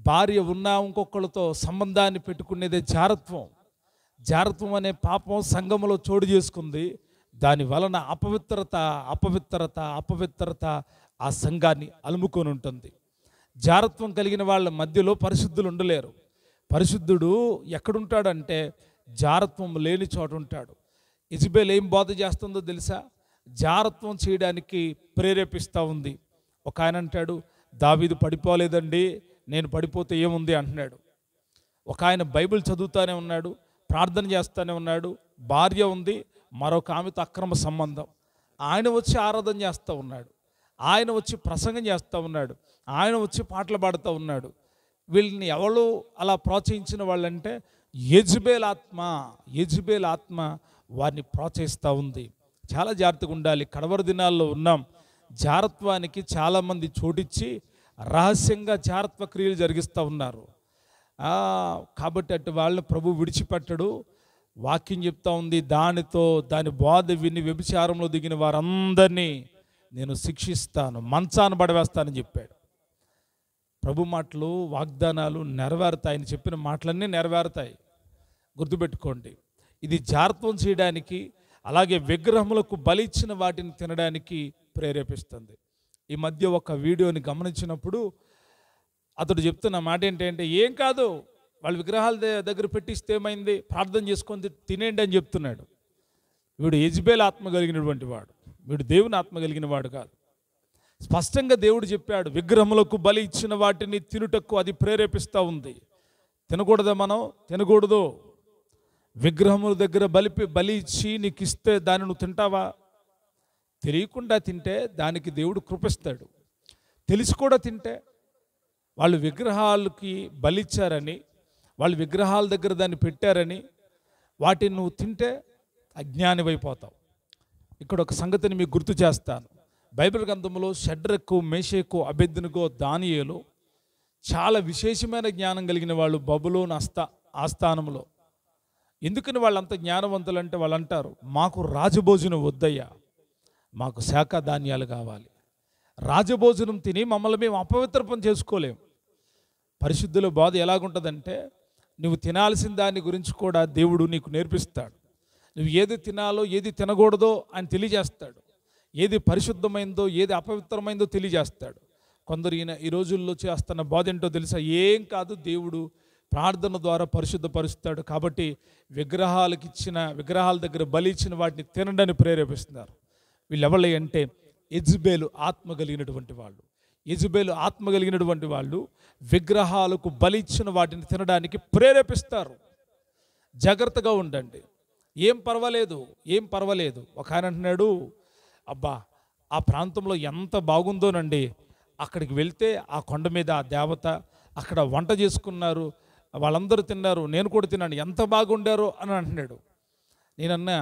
భార్య ఉన్నా ఇంకొకళ్ళతో సంబంధాన్ని పెట్టుకునేదే జారత్వం. జారత్వం అనే పాపం సంఘములో చోటు చేసుకుంది. దాని వలన అపవిత్రత ఆ సంఘాన్ని అలుముకొని ఉంటుంది. జారత్వం కలిగిన వాళ్ళ మధ్యలో పరిశుద్ధులు ఉండలేరు. పరిశుద్ధుడు ఎక్కడుంటాడంటే జారత్వం లేని చోట ఉంటాడు. యెజెబెల్ ఏం బోధ చేస్తుందో తెలుసా? జారత్వం చేయడానికి ప్రేరేపిస్తూ ఉంది. ఒక ఆయన అంటాడు, దావీదు పడిపోలేదండి, నేను పడిపోతే ఏముంది అంటున్నాడు. ఒక ఆయన బైబిల్ చదువుతానే ఉన్నాడు, ప్రార్థన చేస్తూనే ఉన్నాడు, భార్య ఉంది, మరొక ఆమెతో అక్రమ సంబంధం. ఆయన వచ్చి ఆరాధన చేస్తూ ఉన్నాడు, ఆయన వచ్చి ప్రసంగం చేస్తూ ఉన్నాడు, ఆయన వచ్చి పాటలు పాడుతూ ఉన్నాడు. వీళ్ళని ఎవరు అలా ప్రోత్సహించిన వాళ్ళంటే యెజెబెల్ ఆత్మ వారిని ప్రోత్సహిస్తూ ఉంది. చాలా జాగ్రత్తగా ఉండాలి. కడవరి దినాల్లో ఉన్నాం. జారత్వానికి చాలామంది చోటిచ్చి రహస్యంగా జారత్వ క్రియలు జరిగిస్తూ ఉన్నారు. కాబట్టి అటు వాళ్ళని ప్రభు విడిచిపెట్టడు. వాక్యం చెప్తా ఉంది, దాని బోధ విని వ్యభిచారంలో దిగిన వారందరినీ నేను శిక్షిస్తాను, మంచాన పడవేస్తానని చెప్పాడు. ప్రభు మాటలు, వాగ్దానాలు నెరవేరుతాయి. ఆయన చెప్పిన మాటలన్నీ నెరవేరుతాయి. గుర్తుపెట్టుకోండి. ఇది జారత్వం చేయడానికి, అలాగే విగ్రహములకు బలి ఇచ్చిన వాటిని తినడానికి ప్రేరేపిస్తుంది. ఈ మధ్య ఒక వీడియోని గమనించినప్పుడు అతడు చెప్తున్న మాట ఏంటంటే, ఏం కాదు, వాళ్ళ విగ్రహాల దగ్గర పెట్టిస్తే ఏమైంది, ప్రార్థన చేసుకొని తినేయండి అని చెప్తున్నాడు. వీడు యెజెబెల్ ఆత్మ కలిగినటువంటి వాడు. వీడు దేవుని ఆత్మ కలిగిన వాడు కాదు. స్పష్టంగా దేవుడు చెప్పాడు, విగ్రహములకు బలి ఇచ్చిన వాటిని తినుటకు అది ప్రేరేపిస్తూ ఉంది. తినకూడదా? మనం తినకూడదు. విగ్రహముల దగ్గర బలి ఇచ్చి నీకు ఇస్తే దాన్ని నువ్వు తింటావా? తెలియకుండా తింటే దానికి దేవుడు కృపిస్తాడు. తెలిసి కూడా తింటే, వాళ్ళు విగ్రహాలకి బలిచ్చారని, వాళ్ళు విగ్రహాల దగ్గర దాన్ని పెట్టారని వాటిని నువ్వు తింటే అజ్ఞానివైపోతావు. ఇక్కడ ఒక సంగతిని మీకు గుర్తు చేస్తాను. బైబిల్ గ్రంథంలో షడ్రకు, మేషకు, అబేద్నెగో, దానియేలు చాలా విశేషమైన జ్ఞానం కలిగిన వాళ్ళు బబులోను ఆస్థానంలో. ఎందుకని వాళ్ళంత జ్ఞానవంతులు అంటే, వాళ్ళు అంటారు, మాకు రాజభోజనం వద్దయ్యా, మాకు శాఖ ధాన్యాలు కావాలి. రాజభోజనం తిని మమ్మల్ని మేము అపవిత్రం చేసుకోలేము. పరిశుద్ధుల బాధ ఎలాగుంటుందంటే, నువ్వు తినాల్సిన దాని గురించి కూడా దేవుడు నీకు నేర్పిస్తాడు. నువ్వు ఏది తినాలో ఏది తినకూడదో అని తెలియజేస్తాడు. ఏది పరిశుద్ధమైందో ఏది అపవిత్రమైందో తెలియజేస్తాడు. కొందరు ఈ రోజుల్లో చేస్తున్న బాధ ఏంటో తెలుసా? ఏం కాదు, దేవుడు ప్రార్థన ద్వారా పరిశుద్ధపరుస్తాడు. కాబట్టి విగ్రహాల దగ్గర బలి ఇచ్చిన వాటిని తినడాన్ని ప్రేరేపిస్తున్నారు. వీళ్ళు ఎవరు అంటే యెజబెలు ఆత్మ కలిగినటువంటి వాళ్ళు. యెజబెలు ఆత్మ కలిగినటువంటి వాళ్ళు విగ్రహాలకు బలి ఇచ్చిన వాటిని తినడానికి ప్రేరేపిస్తారు. జాగ్రత్తగా ఉండండి. ఏం పర్వాలేదు. ఒక ఆయన అంటున్నాడు, అబ్బా ఆ ప్రాంతంలో ఎంత బాగుందోనండి, అక్కడికి వెళ్తే ఆ కొండ మీద ఆ దేవత అక్కడ వంట చేసుకున్నారు, వాళ్ళందరూ తిన్నారు, నేను కూడా తిన్నాను, ఎంత బాగుండారో అని అంటున్నాడు. నేనన్నా,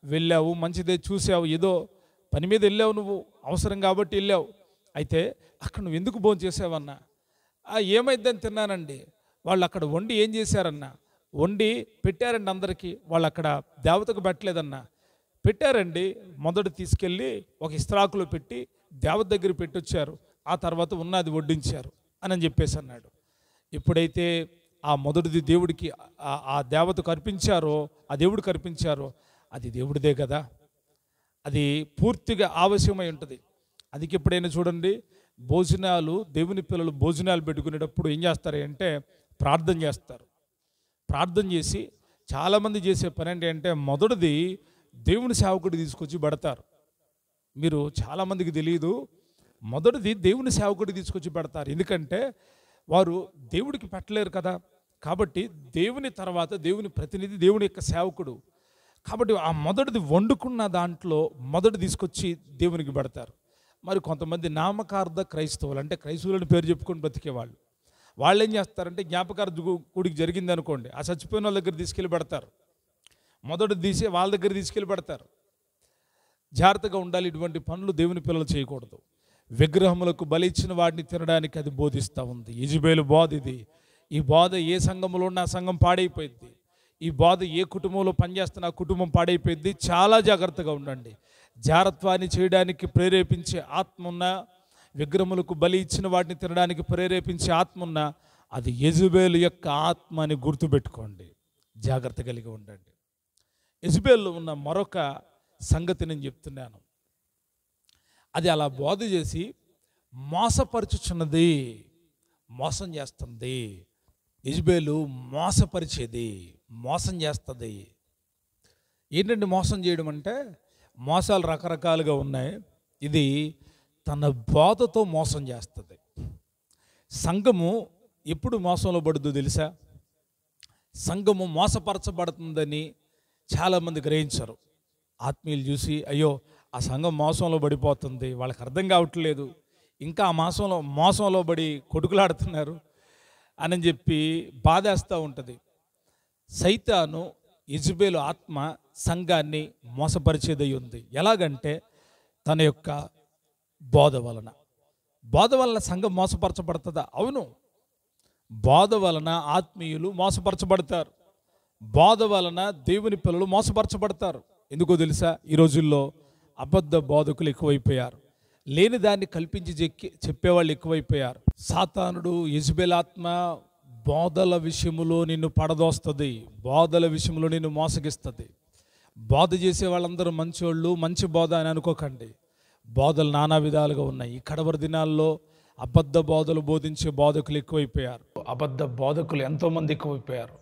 వెళ్ళావు మంచిదే, చూసావు, ఏదో పని మీద వెళ్ళావు, నువ్వు అవసరం కాబట్టి వెళ్ళావు, అయితే అక్కడ నువ్వు ఎందుకు భోజనం చేసావన్నా? ఏమైందని తిన్నానండి. వాళ్ళు అక్కడ వండి ఏం చేశారన్నా? వండి పెట్టారండి అందరికీ. వాళ్ళు అక్కడ దేవతకు పెట్టలేదన్నా. పెట్టారండి, మొదట తీసుకెళ్ళి ఒక ఇస్త్రాకులో పెట్టి దేవత దగ్గర పెట్టొచ్చారు, ఆ తర్వాత ఉన్నది వడ్డించారు అని చెప్పేసి అన్నాడు. ఎప్పుడైతే ఆ మొదటిది దేవుడికి ఆ దేవతకు అర్పించారో, ఆ దేవుడికి అర్పించారో, అది దేవుడిదే కదా, అది పూర్తిగా ఆవశ్యమై ఉంటుంది. అందుకే ఎప్పుడైనా చూడండి, దేవుని పిల్లలు భోజనాలు పెట్టుకునేటప్పుడు ఏం చేస్తారు అంటే ప్రార్థన చేస్తారు. ప్రార్థన చేసి చాలామంది చేసే పని ఏంటంటే, మొదటిది దేవుని సేవకుడు తీసుకొచ్చి పెడతారు. మీరు చాలామందికి తెలియదు, మొదటిది దేవుని సేవకుడు తీసుకొచ్చి పెడతారు. ఎందుకంటే వారు దేవుడికి పెట్టలేరు కదా, కాబట్టి దేవుని తర్వాత దేవుని ప్రతినిధి దేవుని యొక్క సేవకుడు. కాబట్టి ఆ మొదటిది వండుకున్న దాంట్లో మొదటి తీసుకొచ్చి దేవునికి పెడతారు. మరి కొంతమంది నామకార్థ క్రైస్తవులు, అంటే క్రైస్తవులని పేరు చెప్పుకొని బ్రతికేవాళ్ళు, వాళ్ళు ఏం చేస్తారంటే, జ్ఞాపకార్థ కూడికి జరిగింది అనుకోండి, ఆ చచ్చిపోయిన వాళ్ళ దగ్గర తీసుకెళ్ళి పెడతారు. మొదటి తీసి వాళ్ళ దగ్గర తీసుకెళ్ళి పెడతారు. జాగ్రత్తగా ఉండాలి. ఇటువంటి పనులు దేవుని పిల్లలు చేయకూడదు. విగ్రహములకు బలి ఇచ్చిన వాటిని తినడానికి అది బోధిస్తూ ఉంది. యెజబెలు బోధ ఇది. ఈ బోధ ఏ సంఘంలో ఉన్న ఆ సంఘం పాడైపోయింది. ఈ బోధ ఏ కుటుంబంలో పనిచేస్తున్న ఆ కుటుంబం పాడైపోయింది. చాలా జాగ్రత్తగా ఉండండి. జారత్వాన్ని చేయడానికి ప్రేరేపించే ఆత్మ ఉన్న, విగ్రహములకు బలి ఇచ్చిన వాటిని తినడానికి ప్రేరేపించే ఆత్మ ఉన్న, అది యెజబెలు యొక్క ఆత్మ అని గుర్తుపెట్టుకోండి. జాగ్రత్త కలిగి ఉండండి. యెజబెల్లో ఉన్న మరొక సంగతి నేను చెప్తున్నాను. అది అలా బోధ చేసి మోసపరుచుచున్నది, మోసం చేస్తుంది. యెజబెలు మోసపరిచేది, మోసం చేస్తుంది. ఏంటంటే మోసం చేయడం అంటే, మోసాలు రకరకాలుగా ఉన్నాయి. ఇది తన బోధతో మోసం చేస్తుంది. సంఘము ఎప్పుడు మోసంలో పడుతుందో తెలుసా? సంఘము మోసపరచబడుతుందని చాలామంది గ్రహించరు. ఆత్మీయులు చూసి, అయ్యో ఆ సంఘం మోసంలో పడిపోతుంది, వాళ్ళకి అర్థం కావట్లేదు, ఇంకా ఆ మోసంలో పడి కొడుకులాడుతున్నారు అని చెప్పి బాధేస్తూ ఉంటుంది. సైతాను, యెజబెలు ఆత్మ సంఘాన్ని మోసపరిచేదై ఉంది. ఎలాగంటే తన యొక్క బోధ వలన సంఘం మోసపరచబడుతుందా? అవును, బోధ వలన ఆత్మీయులు మోసపరచబడతారు. బోధ వలన దేవుని పిల్లలు మోసపరచబడతారు. ఎందుకో తెలుసా? ఈ రోజుల్లో అబద్ధ బోధకులు ఎక్కువైపోయారు. లేని దాన్ని కల్పించి చెప్పేవాళ్ళు ఎక్కువైపోయారు. సాతానుడు, యెజబెలు ఆత్మ బోధల విషయంలో నిన్ను పడదోస్తుంది, బోధల విషయంలో నిన్ను మోసగిస్తుంది. బోధ చేసే వాళ్ళందరూ మంచోళ్ళు, మంచి బోధ అని అనుకోకండి. బోధలు నానా విధాలుగా ఉన్నాయి. ఈ కడవరి దినాల్లో అబద్ధ బోధలు బోధించే బోధకులు ఎక్కువైపోయారు. అబద్ధ బోధకులు ఎంతోమంది ఎక్కువైపోయారు.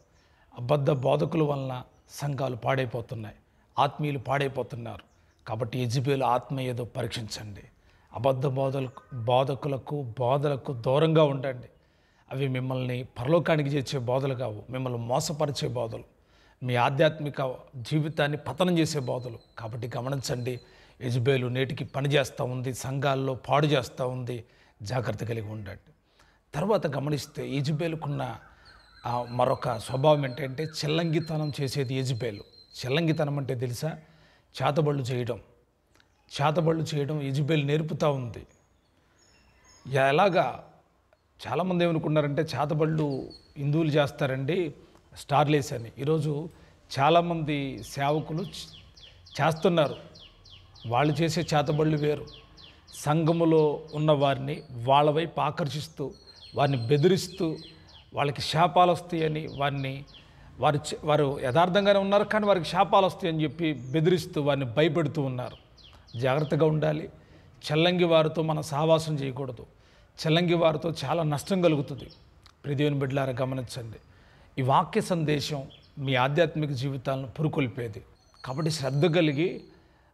అబద్ధ బోధకుల వలన సంఘాలు పాడైపోతున్నాయి, ఆత్మీయులు పాడైపోతున్నారు. కాబట్టి యెజెబెలు ఆత్మ ఏదో పరీక్షించండి. అబద్ధ బోధకులకు బోధలకు దూరంగా ఉండండి. అవి మిమ్మల్ని పరలోకానికి చేర్చే బోధలు కావు, మిమ్మల్ని మోసపరిచే బోధలు, మీ ఆధ్యాత్మిక జీవితాన్ని పతనం చేసే బోధలు. కాబట్టి గమనించండి, యెజెబెలు నేటికి పనిచేస్తూ ఉంది, సంఘాల్లో పాడు చేస్తూ ఉంది. జాగ్రత్త కలిగి ఉండండి. తర్వాత గమనిస్తే యెజెబెలుకున్న మరొక స్వభావం ఏంటంటే చెల్లంగితనం చేసేది యెజెబెలు. చెల్లంగితనం అంటే తెలుసా? చేతబళ్ళు చేయడం యెజెబెలు నేర్పుతూ ఉంది. ఎలాగా? చాలామంది ఏమనుకున్నారంటే చేతబళ్ళు హిందువులు చేస్తారండి స్టార్లేస్ అని. ఈరోజు చాలామంది సేవకులు చేస్తున్నారు. వాళ్ళు చేసే చేతబళ్ళు వేరు. సంఘములో ఉన్న వారిని వాళ్ళ వైపు ఆకర్షిస్తూ, వారిని బెదిరిస్తూ, వాళ్ళకి శాపాలు వస్తాయని వారు యథార్థంగానే ఉన్నారు, కానీ వారికి శాపాలు వస్తాయని చెప్పి బెదిరిస్తూ వారిని భయపెడుతూ ఉన్నారు. జాగ్రత్తగా ఉండాలి. చెల్లంగి వారితో మనం సహవాసం చేయకూడదు. చెల్లంగి వారితో చాలా నష్టం కలుగుతుంది. ప్రియదేవుని బిడ్డలారా గమనించండి, ఈ వాక్య సందేశం మీ ఆధ్యాత్మిక జీవితాలను పురుకొల్పేది. కాబట్టి శ్రద్ధ కలిగి,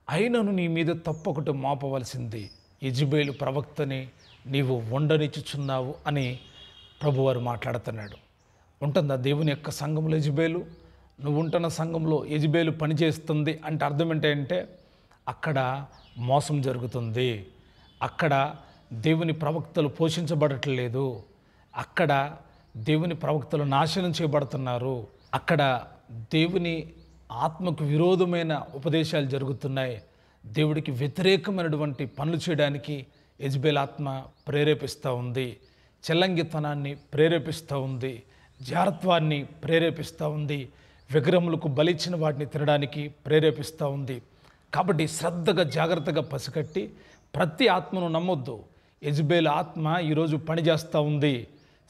అయినను నీ మీద తప్పొకటి మోపవలసింది, యెజెబెలు ప్రవక్తని నీవు ఉండనిచ్చుచున్నావు అని ప్రభువారు మాట్లాడుతున్నాడు. ఉంటుందా దేవుని యొక్క సంఘంలో యెజెబెలు? నువ్వు ఉంటున్న సంఘంలో యెజెబెలు పనిచేస్తుంది అంటే అర్థం ఏంటంటే అక్కడ మోసం జరుగుతుంది, అక్కడ దేవుని ప్రవక్తలు పోషించబడట్లేదు, అక్కడ దేవుని ప్రవక్తలు నాశనం చేయబడుతున్నారు, అక్కడ దేవుని ఆత్మకు విరోధమైన ఉపదేశాలు జరుగుతున్నాయి, దేవుడికి వ్యతిరేకమైనటువంటి పనులు చేయడానికి యెజెబెలు ఆత్మ ప్రేరేపిస్తూ ఉంది, చెల్లంగితనాన్ని ప్రేరేపిస్తూ ఉంది, జారత్వాన్ని ప్రేరేపిస్తూ ఉంది, విగ్రహములకు బలిచ్చిన వాటిని తినడానికి ప్రేరేపిస్తూ ఉంది. కాబట్టి శ్రద్ధగా జాగ్రత్తగా పసిగట్టి ప్రతి ఆత్మను నమ్మొద్దు. యెజెబెలు ఆత్మ ఈరోజు పనిచేస్తూ ఉంది.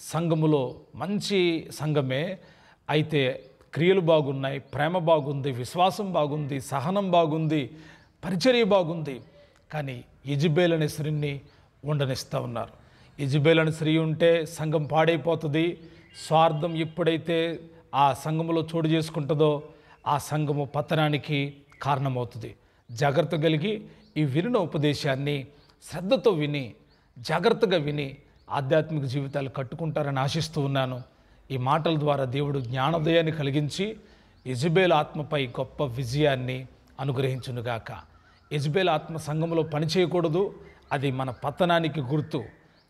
సంఘములో మంచి సంఘమే, అయితే క్రియలు బాగున్నాయి, ప్రేమ బాగుంది, విశ్వాసం బాగుంది, సహనం బాగుంది, పరిచర్య బాగుంది, కానీ యెజెబెలు అనే స్త్రీని ఉండనిస్తూ ఉన్నారు. యెజెబెలు అనే స్త్రీ ఉంటే సంఘం పాడైపోతుంది. స్వార్థం ఎప్పుడైతే ఆ సంఘములో చోటు చేసుకుంటుందో ఆ సంఘము పతనానికి కారణమవుతుంది. జాగ్రత్త కలిగి ఈ వినిన ఉపదేశాన్ని శ్రద్ధతో విని, జాగ్రత్తగా విని ఆధ్యాత్మిక జీవితాలు కట్టుకుంటారని ఆశిస్తూ ఉన్నాను. ఈ మాటల ద్వారా దేవుడు జ్ఞానోదయాన్ని కలిగించి యెజెబెలు ఆత్మపై గొప్ప విజయాన్ని అనుగ్రహించునుగాక. యెజెబెలు ఆత్మ సంఘంలో పనిచేయకూడదు, అది మన పతనానికి గుర్తు.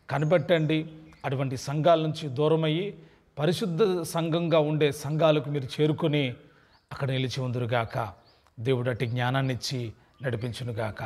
కనిపెట్టండి, అటువంటి సంఘాల నుంచి దూరమయ్యి పరిశుద్ధ సంఘంగా ఉండే సంఘాలకు మీరు చేరుకొని అక్కడ నిలిచి ఉందురుగాక. దేవుడు అట్టి జ్ఞానాన్ని ఇచ్చి నడిపించునుగాక.